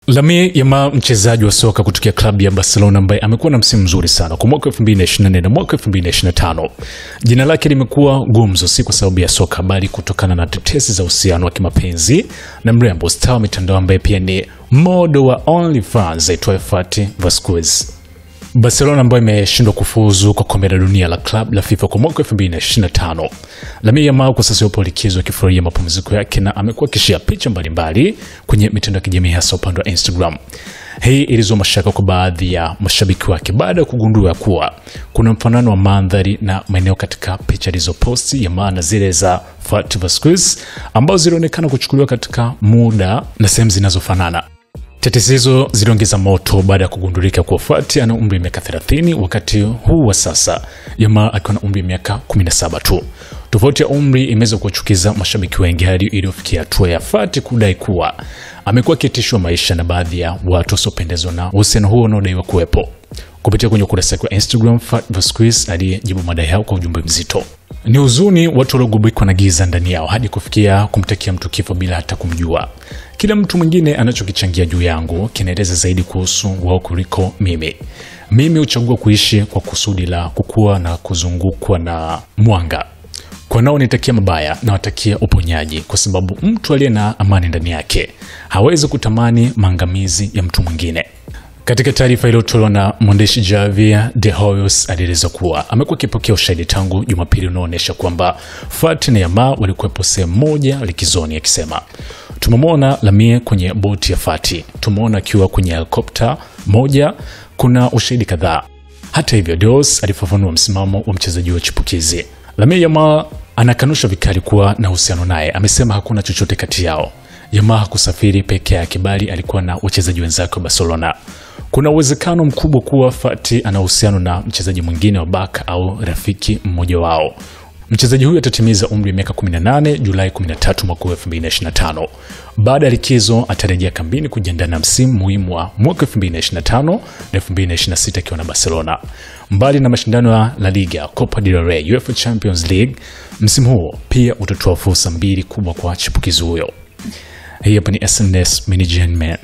Lamine Yamal, mchezaji wa soka kutokea klabu ya Barcelona ambaye amekuwa na msimu mzuri sana kwa mwaka 2024 na mwaka 2025. Jina lake limekuwa gumzo si kwa sababu ya soka bali kutokana na tetesi za uhusiano wa kimapenzi na mrembo star wa mitandao ambaye pia ni model wa OnlyFans aitwaye Fati Vasquez. Barcelona ambayo imeshindwa kufuzu kwa kombe la dunia la club la FIFA kwa mwaka 2025. Lamine Yamal kwa sasa yupo likizo akifurahia mapumziko yake na amekuwa akishare picha mbalimbali kwenye mitandao ya kijamii hasa upande wa Instagram. Hii ilizua mashaka kwa baadhi ya mashabiki wake baada ya kugundua kuwa kuna mfanano wa mandhari na maeneo katika picha alizoposti Yamal na zile za Fati Vasquez ambazo zilionekana kuchukuliwa katika muda na sehemu zinazofanana. Tetesi hizo ziliongeza moto baada ya kugundulika kuwa Fati ana umri wa miaka 30 wakati huu wa sasa Yamal akiwa na umri wa miaka 17 tu. Tofauti ya umri imeweza kuwachukiza mashabiki wengi hadi iliyofikia hatua ya Fati kudai kuwa amekuwa akitishwa maisha na baadhi ya watu wasiopendezwa na uhusiano huo unaodaiwa kuwepo. Kupitia kwenye ukurasa wa Instagram, Fati Vasquez alijibu madai hayo kwa ujumbe mzito. Ni huzuni watu waliogubikwa na giza ndani yao hadi kufikia kumtakia mtu kifo bila hata kumjua. Kila mtu mwingine anachokichangia juu yangu kinaeleza zaidi kuhusu wao kuliko mimi. Mimi huchagua kuishi kwa kusudi la kukua na kuzungukwa na mwanga. Kwa nao nitakia mabaya na watakia uponyaji kwa sababu mtu aliye na amani ndani yake hawezi kutamani maangamizi ya mtu mwingine. Katika taarifa iliyotolewa na mwandishi Javier De Hoyos alieleza kuwa amekuwa akipokea ushahidi tangu Jumapili unaoonyesha kwamba Fati na Yamal walikuwepo sehemu moja likizoni, akisema tumemwona Lamine kwenye boti ya Fati, tumeona akiwa kwenye helikopta moja, kuna ushahidi kadhaa. Hata hivyo, De Hoyos alifafanua msimamo wa mchezaji wa chipukizi. Lamine Yamal anakanusha vikali kuwa na uhusiano naye, amesema hakuna chochote kati yao. Yamal hakusafiri peke yake bali alikuwa na wachezaji wenzake wa Barcelona. Kuna uwezekano mkubwa kuwa Fati ana uhusiano na mchezaji mwingine wa Barca au rafiki mmoja wao. Mchezaji huyo atatimiza umri wa miaka 18 Julai 13 mwaka 2025. Baada ya likizo atarejea kambini kujiandaa na msimu muhimu wa mwaka 2025 na 2026 akiwa na Barcelona. Mbali na mashindano ya La Liga, Copa del Rey, UEFA Champions League, msimu huo pia utatoa fursa mbili kubwa kwa chipukizi huyo. Hii hapa ni SNS Mini Gen Man.